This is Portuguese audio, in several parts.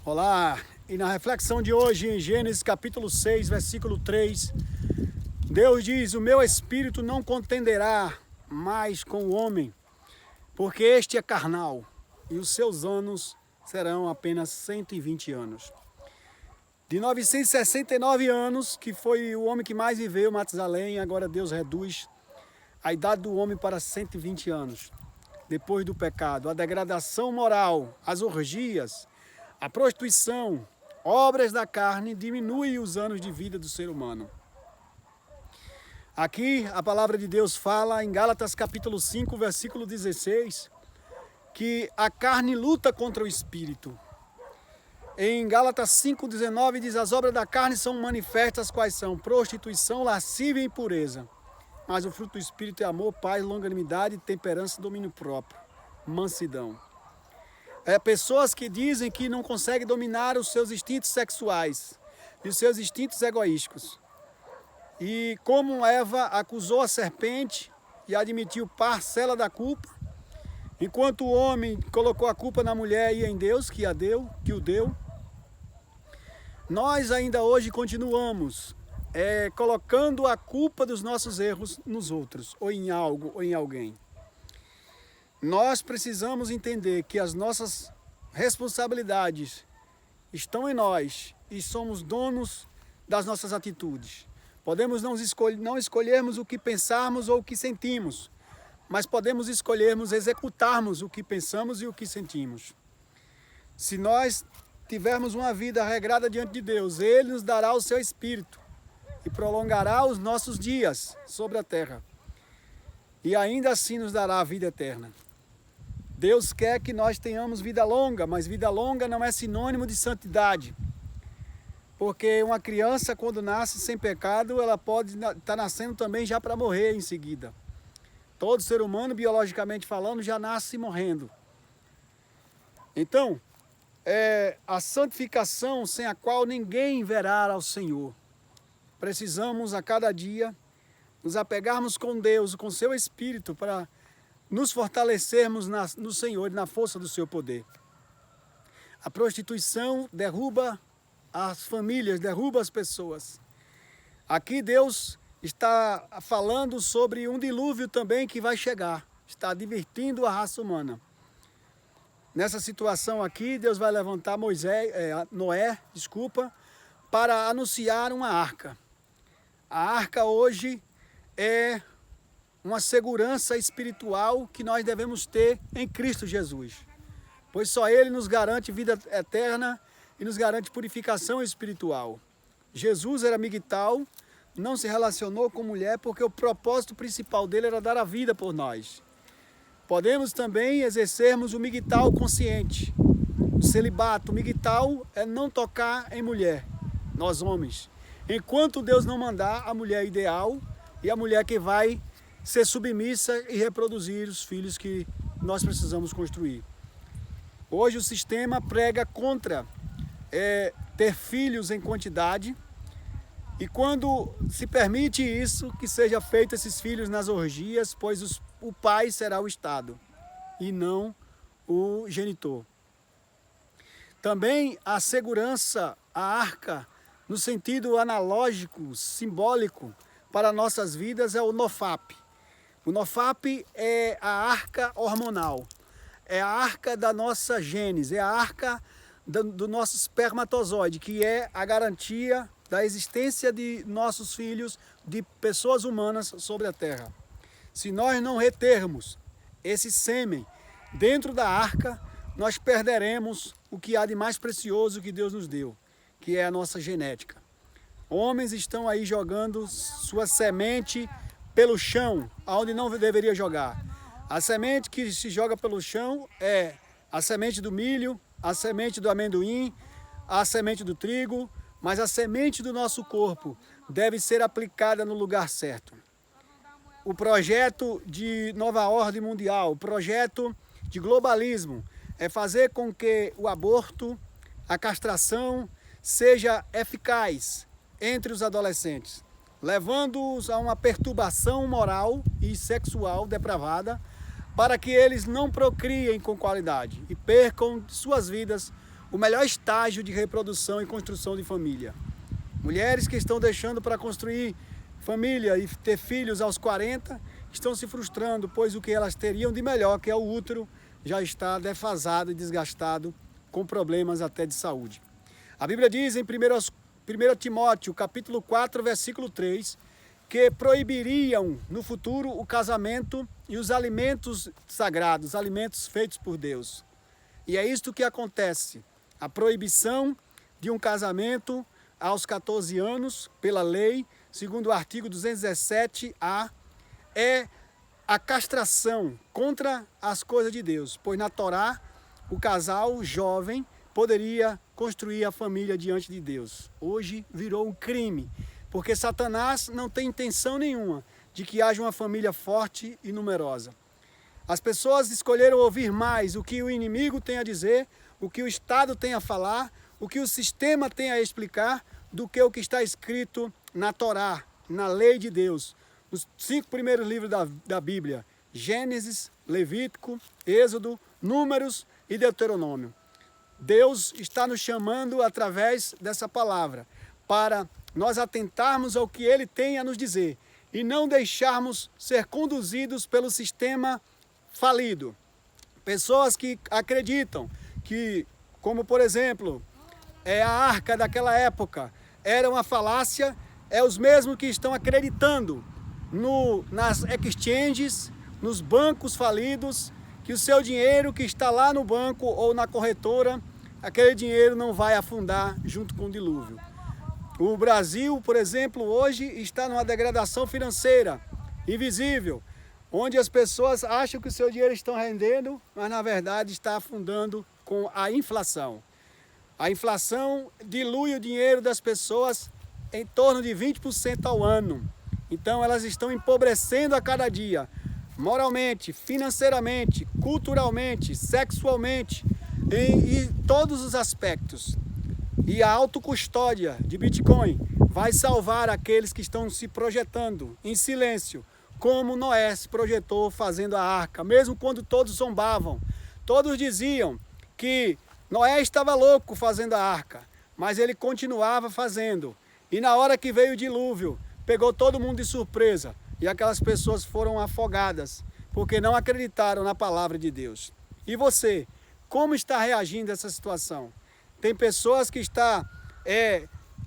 Olá, e na reflexão de hoje em Gênesis capítulo 6, versículo 3, Deus diz: o meu espírito não contenderá mais com o homem, porque este é carnal, e os seus anos serão apenas 120 anos. De 969 anos, que foi o homem que mais viveu, Matusalém, agora Deus reduz a idade do homem para 120 anos. Depois do pecado, a degradação moral, as orgias, a prostituição, obras da carne, diminui os anos de vida do ser humano. Aqui a palavra de Deus fala em Gálatas capítulo 5, versículo 16, que a carne luta contra o espírito. Em Gálatas 5,19 diz: as obras da carne são manifestas, quais são? Prostituição, lascívia e impureza. Mas o fruto do espírito é amor, paz, longanimidade, temperança, domínio próprio, mansidão. Pessoas que dizem que não conseguem dominar os seus instintos sexuais e os seus instintos egoísticos. E como Eva acusou a serpente e admitiu parcela da culpa, enquanto o homem colocou a culpa na mulher e em Deus, que o deu, nós ainda hoje continuamos colocando a culpa dos nossos erros nos outros, ou em algo, ou em alguém. Nós precisamos entender que as nossas responsabilidades estão em nós e somos donos das nossas atitudes. Podemos não escolhermos o que pensarmos ou o que sentimos, mas podemos escolhermos executarmos o que pensamos e o que sentimos. Se nós tivermos uma vida regrada diante de Deus, Ele nos dará o seu Espírito e prolongará os nossos dias sobre a terra. E ainda assim nos dará a vida eterna. Deus quer que nós tenhamos vida longa, mas vida longa não é sinônimo de santidade. Porque uma criança, quando nasce sem pecado, ela pode estar nascendo também já para morrer em seguida. Todo ser humano, biologicamente falando, já nasce morrendo. Então, a santificação sem a qual ninguém verá ao Senhor. Precisamos a cada dia nos apegarmos com Deus, com seu Espírito, para nos fortalecermos no Senhor e na força do seu poder. A prostituição derruba as famílias, derruba as pessoas. Aqui Deus está falando sobre um dilúvio também que vai chegar. Está advertindo a raça humana. Nessa situação aqui, Deus vai levantar Noé, para anunciar uma arca. A arca hoje é uma segurança espiritual que nós devemos ter em Cristo Jesus. Pois só Ele nos garante vida eterna e nos garante purificação espiritual. Jesus era migtal, não se relacionou com mulher porque o propósito principal dele era dar a vida por nós. Podemos também exercermos o migtal consciente. O celibato, o migtal é não tocar em mulher, nós homens. Enquanto Deus não mandar a mulher ideal e a mulher que vai ser submissa e reproduzir os filhos que nós precisamos construir. Hoje o sistema prega contra ter filhos em quantidade, e quando se permite isso, que seja feito esses filhos nas orgias, pois o pai será o Estado e não o genitor. Também a segurança, a arca, no sentido analógico, simbólico, para nossas vidas é o NoFap. O NoFap é a arca hormonal, é a arca da nossa gênese, é a arca do nosso espermatozoide, que é a garantia da existência de nossos filhos, de pessoas humanas sobre a terra. Se nós não retermos esse sêmen dentro da arca, nós perderemos o que há de mais precioso que Deus nos deu, que é a nossa genética. Homens estão aí jogando sua semente pelo chão, aonde não deveria jogar. A semente que se joga pelo chão é a semente do milho, a semente do amendoim, a semente do trigo, mas a semente do nosso corpo deve ser aplicada no lugar certo. O projeto de nova ordem mundial, o projeto de globalismo, é fazer com que o aborto, a castração, seja eficaz entre os adolescentes, levando-os a uma perturbação moral e sexual depravada, para que eles não procriem com qualidade e percam suas vidas o melhor estágio de reprodução e construção de família. Mulheres que estão deixando para construir família e ter filhos aos 40, estão se frustrando, pois o que elas teriam de melhor, que é o útero, já está defasado e desgastado, com problemas até de saúde. A Bíblia diz em 1 Timóteo, capítulo 4, versículo 3, que proibiriam no futuro o casamento e os alimentos sagrados, alimentos feitos por Deus. E é isto que acontece. A proibição de um casamento aos 14 anos, pela lei, segundo o artigo 217-A, é a castração contra as coisas de Deus, pois na Torá, o casal jovem poderia construir a família diante de Deus. Hoje virou um crime, porque Satanás não tem intenção nenhuma de que haja uma família forte e numerosa. As pessoas escolheram ouvir mais o que o inimigo tem a dizer, o que o Estado tem a falar, o que o sistema tem a explicar, do que o que está escrito na Torá, na lei de Deus. Os 5 primeiros livros da Bíblia, Gênesis, Levítico, Êxodo, Números e Deuteronômio. Deus está nos chamando através dessa palavra para nós atentarmos ao que Ele tem a nos dizer e não deixarmos ser conduzidos pelo sistema falido. Pessoas que acreditam que, como por exemplo, a arca daquela época era uma falácia, é os mesmos que estão acreditando nas exchanges, nos bancos falidos, que o seu dinheiro que está lá no banco ou na corretora, aquele dinheiro não vai afundar junto com o dilúvio. O Brasil, por exemplo, hoje está numa degradação financeira invisível, onde as pessoas acham que o seu dinheiro está rendendo, mas na verdade está afundando com a inflação. A inflação dilui o dinheiro das pessoas em torno de 20% ao ano. Então elas estão empobrecendo a cada dia, moralmente, financeiramente, culturalmente, sexualmente, em todos os aspectos. E a autocustódia de Bitcoin vai salvar aqueles que estão se projetando em silêncio, como Noé se projetou fazendo a arca, mesmo quando todos zombavam. Todos diziam que Noé estava louco fazendo a arca, mas ele continuava fazendo. E na hora que veio o dilúvio, pegou todo mundo de surpresa. E aquelas pessoas foram afogadas, porque não acreditaram na palavra de Deus. E você, como está reagindo a essa situação? Tem pessoas que estão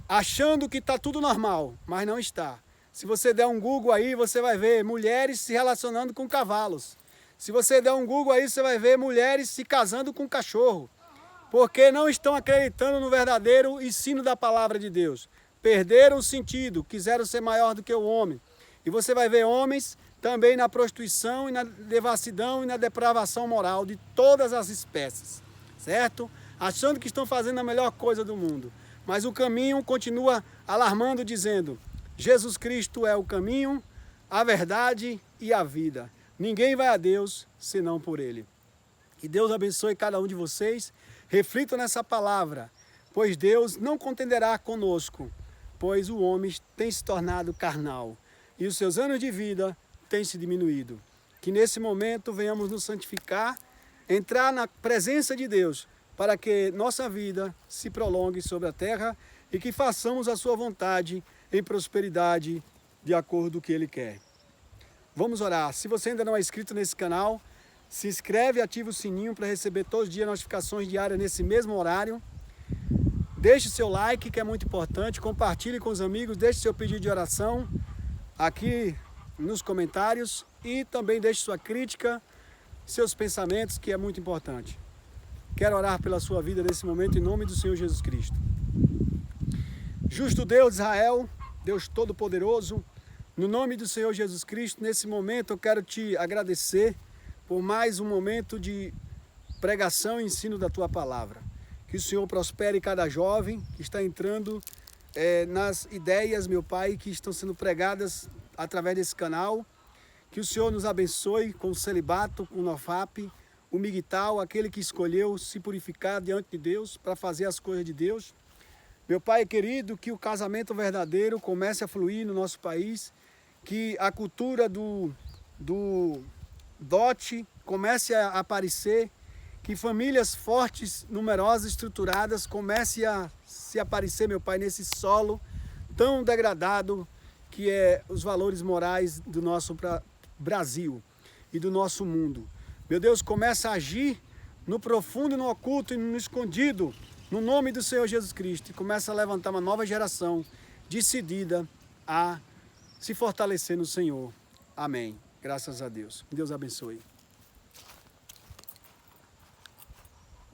achando que está tudo normal, mas não está. Se você der um Google aí, você vai ver mulheres se relacionando com cavalos. Se você der um Google aí, você vai ver mulheres se casando com cachorro. Porque não estão acreditando no verdadeiro ensino da palavra de Deus. Perderam o sentido, quiseram ser maior do que o homem. E você vai ver homens também na prostituição e na devassidão e na depravação moral de todas as espécies, certo? Achando que estão fazendo a melhor coisa do mundo. Mas o caminho continua alarmando, dizendo: Jesus Cristo é o caminho, a verdade e a vida. Ninguém vai a Deus senão por Ele. Que Deus abençoe cada um de vocês. Reflitam nessa palavra, pois Deus não contenderá conosco, pois o homem tem se tornado carnal e os seus anos de vida têm se diminuído. Que nesse momento venhamos nos santificar, entrar na presença de Deus, para que nossa vida se prolongue sobre a terra e que façamos a sua vontade em prosperidade de acordo com o que Ele quer. Vamos orar. Se você ainda não é inscrito nesse canal, se inscreve e ativa o sininho para receber todos os dias notificações diárias nesse mesmo horário. Deixe seu like, que é muito importante. Compartilhe com os amigos, deixe seu pedido de oração aqui nos comentários. E também deixe sua crítica, seus pensamentos, que é muito importante. Quero orar pela sua vida nesse momento, em nome do Senhor Jesus Cristo. Justo Deus de Israel, Deus Todo-Poderoso, no nome do Senhor Jesus Cristo, nesse momento eu quero te agradecer por mais um momento de pregação e ensino da Tua Palavra. Que o Senhor prospere cada jovem que está entrando nas ideias, meu Pai, que estão sendo pregadas através desse canal. Que o Senhor nos abençoe com o celibato, com o NoFap, o migtal, aquele que escolheu se purificar diante de Deus para fazer as coisas de Deus. Meu Pai querido, que o casamento verdadeiro comece a fluir no nosso país, que a cultura do dote comece a aparecer, Que famílias fortes, numerosas, estruturadas comecem a se aparecer, meu Pai, nesse solo tão degradado que é os valores morais do nosso Brasil e do nosso mundo. Meu Deus, começa a agir no profundo, no oculto e no escondido, no nome do Senhor Jesus Cristo, e começa a levantar uma nova geração decidida a se fortalecer no Senhor. Amém. Graças a Deus. Deus abençoe.